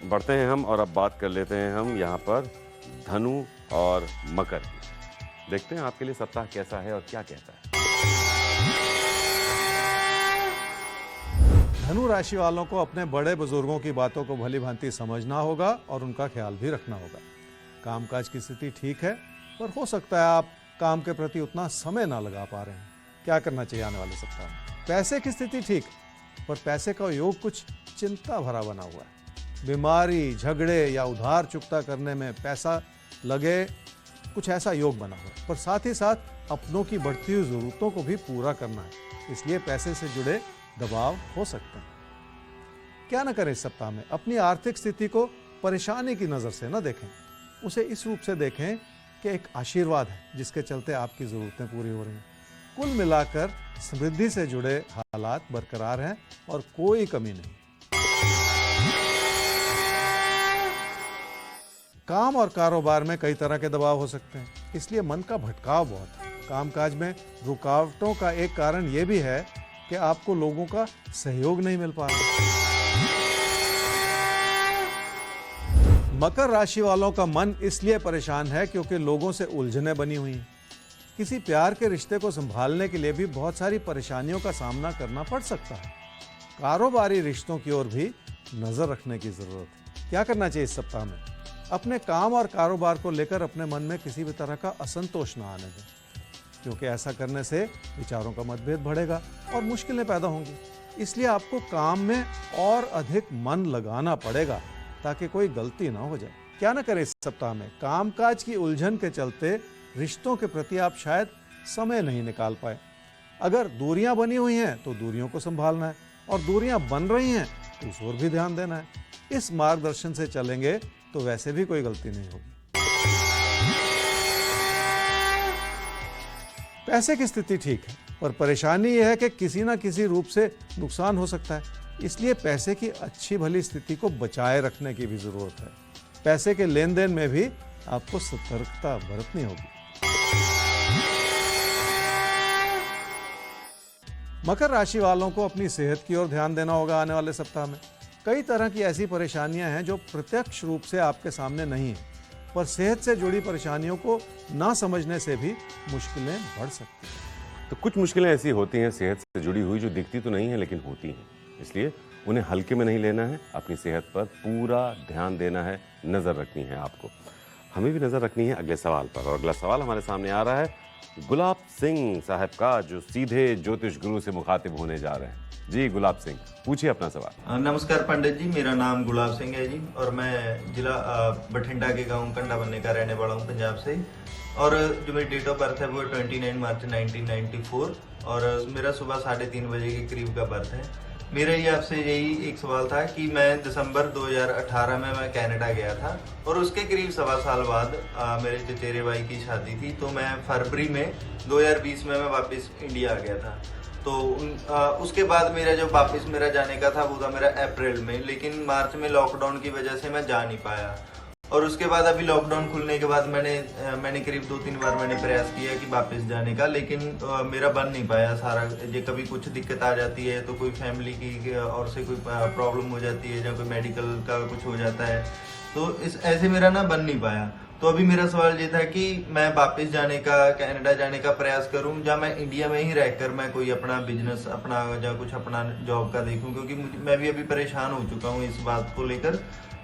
बढ़ते हैं हम और अब बात कर लेते हैं हम यहाँ पर धनु और मकर की। देखते हैं आपके लिए सप्ताह कैसा है और क्या कहता है। धनु राशि वालों को अपने बड़े बुजुर्गों की बातों को भली भांति समझना होगा और उनका ख्याल भी रखना होगा। कामकाज की स्थिति ठीक है, पर हो सकता है आप काम के प्रति उतना समय ना लगा पा रहे हैं। क्या करना चाहिए आने वाले सप्ताह में? पैसे की स्थिति ठीक, पर पैसे का योग कुछ चिंता भरा बना हुआ है। बीमारी, झगड़े या उधार चुकता करने में पैसा लगे, कुछ ऐसा योग बना हुआ है। पर साथ ही साथ अपनों की बढ़ती हुई जरूरतों को भी पूरा करना है, इसलिए पैसे से जुड़े दबाव हो सकते हैं। क्या न करें इस सप्ताह में? अपनी आर्थिक स्थिति को परेशानी की नजर से न देखें, उसे इस रूप से देखें कि एक आशीर्वाद है जिसके चलते आपकी जरूरतें पूरी हो रही हैं। कुल मिलाकर समृद्धि से जुड़े हालात बरकरार हैं और कोई कमी नहीं। काम और कारोबार में कई तरह के दबाव हो सकते हैं, इसलिए मन का भटकाव बहुत है। कामकाज में रुकावटों का एक कारण यह भी है कि आपको लोगों का सहयोग नहीं मिल पा रहा। मकर राशि वालों का मन इसलिए परेशान है क्योंकि लोगों से उलझनें बनी हुई हैं। किसी प्यार के रिश्ते को संभालने के लिए भी बहुत सारी परेशानियों का सामना करना पड़ सकता है। कारोबारी रिश्तों की ओर भी नजर रखने की जरूरत है। क्या करना चाहिए इस सप्ताह में? अपने काम और कारोबार को लेकर अपने मन में किसी भी तरह का असंतोष न आने दें, क्योंकि ऐसा करने से विचारों का मतभेद बढ़ेगा और मुश्किलें पैदा होंगी। इसलिए आपको काम में और अधिक मन लगाना पड़ेगा ताकि कोई गलती ना हो जाए। क्या ना करें इस सप्ताह में? कामकाज की उलझन के चलते रिश्तों के प्रति आप शायद समय नहीं निकाल पाए। अगर दूरियां बनी हुई हैं तो दूरियों को संभालना है, और दूरियां बन रही हैं तो उस ओर भी ध्यान देना है। इस मार्गदर्शन से चलेंगे तो वैसे भी कोई गलती नहीं होगी। पैसे की स्थिति ठीक है, पर परेशानी यह है कि किसी न किसी रूप से नुकसान हो सकता है, इसलिए पैसे की अच्छी भली स्थिति को बचाए रखने की भी जरूरत है। पैसे के लेन देन में भी आपको सतर्कता बरतनी होगी। मकर राशि वालों को अपनी सेहत की ओर ध्यान देना होगा आने वाले सप्ताह में। कई तरह की ऐसी परेशानियां हैं जो प्रत्यक्ष रूप से आपके सामने नहीं है, पर सेहत से जुड़ी परेशानियों को ना समझने से भी मुश्किलें बढ़ सकती हैं। तो कुछ मुश्किलें ऐसी होती हैं सेहत से जुड़ी हुई जो दिखती तो नहीं है लेकिन होती हैं, इसलिए उन्हें हल्के में नहीं लेना है। अपनी सेहत पर पूरा ध्यान देना है, नज़र रखनी है आपको। हमें भी नज़र रखनी है अगले सवाल पर, और अगला सवाल हमारे सामने आ रहा है गुलाब सिंह साहब का, जो सीधे ज्योतिष गुरु से मुखातिब होने जा रहे हैं। जी गुलाब सिंह, पूछिए अपना सवाल। नमस्कार पंडित जी, मेरा नाम गुलाब सिंह है जी, और मैं जिला बठिंडा के गांव कंडा बनने का रहने वाला हूं, पंजाब से। और जो मेरी डेट ऑफ बर्थ है वो 29 मार्च 1994, और मेरा सुबह 3:30 बजे के करीब का बर्थ है। मेरा ये आपसे यही एक सवाल था कि मैं दिसंबर 2018 में मैं कनाडा गया था, और उसके करीब 1.25 साल बाद मेरे चचेरे भाई की शादी थी, तो मैं फरवरी में 2020 में मैं वापस इंडिया आ गया था। तो उसके बाद मेरा जो वापस मेरा जाने का था वो था मेरा अप्रैल में, लेकिन मार्च में लॉकडाउन की वजह से मैं जा नहीं पाया। और उसके बाद अभी लॉकडाउन खुलने के बाद मैंने करीब 2-3 बार मैंने प्रयास किया कि वापस जाने का, लेकिन मेरा बन नहीं पाया सारा। ये कभी कुछ दिक्कत आ जाती है तो कोई फैमिली की और से कोई प्रॉब्लम हो जाती है, या कोई मेडिकल का कुछ हो जाता है, तो ऐसे मेरा ना बन नहीं पाया। तो अभी मेरा सवाल ये था कि मैं वापस जाने का, कनाडा जाने का प्रयास करूं, या मैं इंडिया में ही रहकर मैं कोई अपना बिजनेस अपना या कुछ अपना जॉब का देखूं, क्योंकि मैं भी अभी परेशान हो चुका हूं इस बात को लेकर।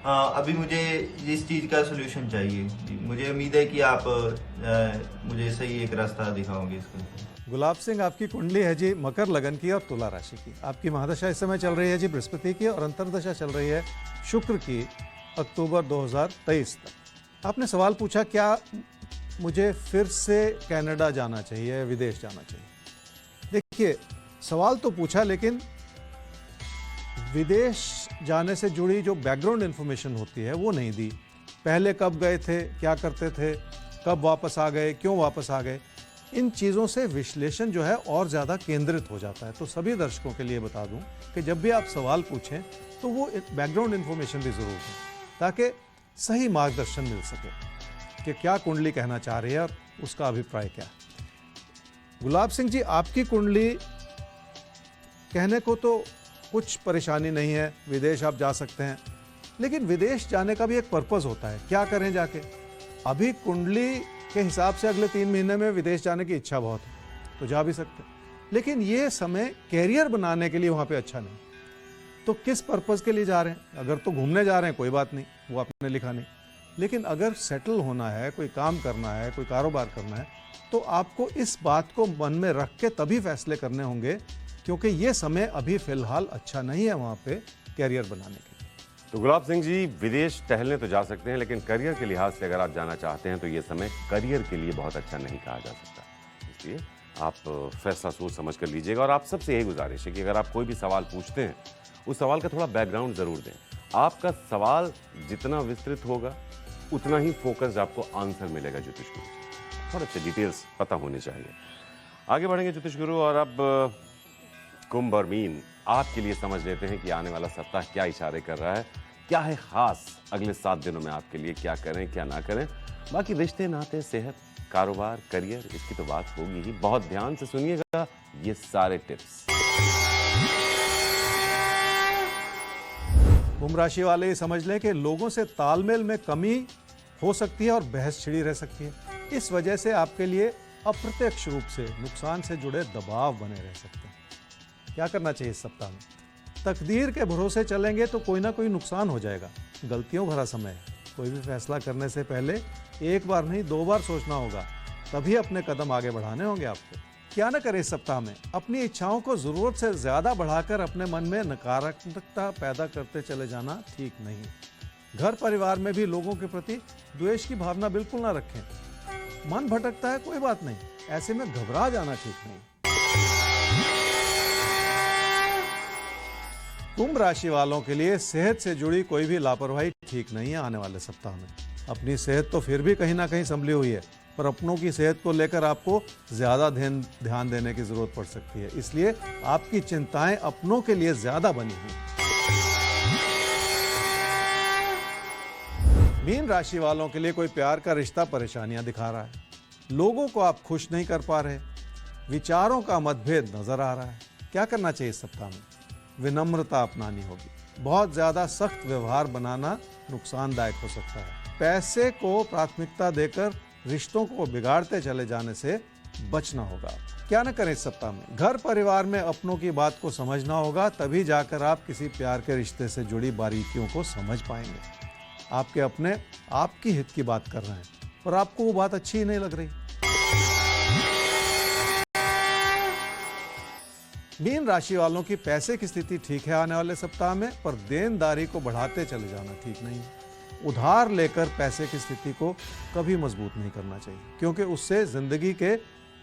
अभी मुझे इस चीज का सोल्यूशन चाहिए। मुझे उम्मीद है कि आप मुझे सही एक रास्ता दिखाओगे इसका। गुलाब सिंह, आपकी कुंडली है जी मकर लगन की और तुला राशि की। आपकी महादशा इस समय चल रही है जी बृहस्पति की, और अंतरदशा चल रही है शुक्र की, अक्टूबर 2023 तक। आपने सवाल पूछा क्या मुझे फिर से कनाडा जाना चाहिए, विदेश जाना चाहिए। देखिए, सवाल तो पूछा, लेकिन विदेश जाने से जुड़ी जो बैकग्राउंड इन्फॉर्मेशन होती है वो नहीं दी। पहले कब गए थे, क्या करते थे, कब वापस आ गए, क्यों वापस आ गए, इन चीज़ों से विश्लेषण जो है और ज़्यादा केंद्रित हो जाता है। तो सभी दर्शकों के लिए बता दूं कि जब भी आप सवाल पूछें तो वो बैकग्राउंड इन्फॉर्मेशन भी ज़रूर है, ताकि सही मार्गदर्शन मिल सके कि क्या कुंडली कहना चाह रही है और उसका अभिप्राय क्या है। गुलाब सिंह जी, आपकी कुंडली कहने को तो कुछ परेशानी नहीं है, विदेश आप जा सकते हैं, लेकिन विदेश जाने का भी एक पर्पस होता है, क्या करें जाके। अभी कुंडली के हिसाब से अगले 3 महीने में विदेश जाने की इच्छा बहुत है, तो जा भी सकते हैं, लेकिन ये समय कैरियर बनाने के लिए वहाँ पे अच्छा नहीं। तो किस पर्पस के लिए जा रहे हैं? अगर तो घूमने जा रहे हैं कोई बात नहीं, वो आपने लिखा नहीं, लेकिन अगर सेटल होना है, कोई काम करना है, कोई कारोबार करना है, तो आपको इस बात को मन में रख के तभी फैसले करने होंगे, क्योंकि ये समय अभी फिलहाल अच्छा नहीं है वहाँ पे कैरियर बनाने के लिए। तो गुलाब सिंह जी, विदेश टहलने तो जा सकते हैं, लेकिन करियर के लिहाज से अगर आप जाना चाहते हैं तो ये समय करियर के लिए बहुत अच्छा नहीं कहा जा सकता। इसलिए आप फैसला सोच समझ कर लीजिएगा। और आप सबसे यही गुजारिश है कि अगर आप कोई भी सवाल पूछते हैं, उस सवाल का थोड़ा बैकग्राउंड जरूर दें। आपका सवाल जितना विस्तृत होगा उतना ही फोकस्ड आपको आंसर मिलेगा ज्योतिष गुरु से। थोड़े से डिटेल्स पता होने चाहिए। आगे बढ़ेंगे ज्योतिष गुरु, और अब कुंभ और मीन आपके लिए समझ लेते हैं कि आने वाला सप्ताह क्या इशारे कर रहा है, क्या है खास अगले 7 दिनों में आपके लिए, क्या करें क्या ना करें। बाकी रिश्ते, नाते, सेहत, कारोबार, करियर, इसकी तो बात होगी ही। बहुत ध्यान से सुनिएगा ये सारे टिप्स। कुंभ राशि वाले ये समझ लें कि लोगों से तालमेल में कमी हो सकती है और बहस छिड़ी रह सकती है। इस वजह से आपके लिए अप्रत्यक्ष रूप से नुकसान से जुड़े दबाव बने रह सकते हैं। क्या करना चाहिए इस सप्ताह में? तकदीर के भरोसे चलेंगे तो कोई ना कोई नुकसान हो जाएगा। गलतियों भरा समय है, कोई भी फैसला करने से पहले 1 बार नहीं 2 बार सोचना होगा, तभी अपने कदम आगे बढ़ाने होंगे आपको। क्या न करें इस सप्ताह में? अपनी इच्छाओं को जरूरत से ज्यादा बढ़ाकर अपने मन में नकारात्मकता पैदा करते चले जाना ठीक नहीं। घर परिवार में भी लोगों के प्रति द्वेष की भावना बिल्कुल ना रखें। मन भटकता है, कोई बात नहीं, ऐसे में घबरा जाना ठीक नहीं। कुंभ राशि वालों के लिए सेहत से जुड़ी कोई भी लापरवाही ठीक नहीं है आने वाले सप्ताह में। अपनी सेहत तो फिर भी कहीं ना कहीं संभली हुई है, पर अपनों की सेहत को लेकर आपको ज्यादा ध्यान देने की जरूरत पड़ सकती है। इसलिए आपकी चिंताएं अपनों के लिए ज्यादा बनी हुई। मीन राशि वालों के लिए कोई प्यार का रिश्ता परेशानियां दिखा रहा है। लोगों को आप खुश नहीं कर पा रहे, विचारों का मतभेद नजर आ रहा है। क्या करना चाहिए इस सप्ताह में? विनम्रता अपनानी होगी। बहुत ज्यादा सख्त व्यवहार बनाना नुकसानदायक हो सकता है। पैसे को प्राथमिकता देकर रिश्तों को बिगाड़ते चले जाने से बचना होगा। क्या न करें इस सप्ताह में? घर परिवार में अपनों की बात को समझना होगा, तभी जाकर आप किसी प्यार के रिश्ते से जुड़ी बारीकियों को समझ पाएंगे। आपके अपने आपकी हित की बात कर रहे हैं, पर आपको वो बात अच्छी ही नहीं लग रही। मीन राशि वालों की पैसे की स्थिति ठीक है आने वाले सप्ताह में, पर देनदारी को बढ़ाते चले जाना ठीक नहीं है। उधार लेकर पैसे की स्थिति को कभी मजबूत नहीं करना चाहिए, क्योंकि उससे जिंदगी के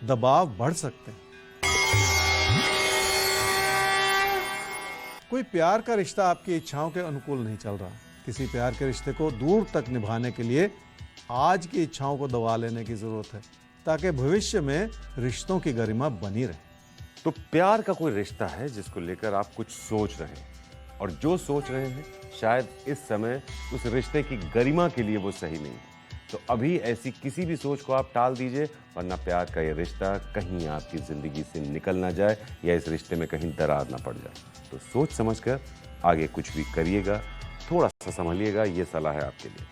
दबाव बढ़ सकते हैं। कोई प्यार का रिश्ता आपकी इच्छाओं के अनुकूल नहीं चल रहा। किसी प्यार के रिश्ते को दूर तक निभाने के लिए आज की इच्छाओं को दबा लेने की जरूरत है, ताकि भविष्य में रिश्तों की गरिमा बनी रहे। तो प्यार का कोई रिश्ता है जिसको लेकर आप कुछ सोच रहे हैं, और जो सोच रहे हैं शायद इस समय उस रिश्ते की गरिमा के लिए वो सही नहीं है। तो अभी ऐसी किसी भी सोच को आप टाल दीजिए, वरना प्यार का ये रिश्ता कहीं आपकी जिंदगी से निकल ना जाए, या इस रिश्ते में कहीं दरार ना पड़ जाए। तो सोच समझकर आगे कुछ भी करिएगा, थोड़ा सा संभलिएगा, ये सलाह है आपके लिए।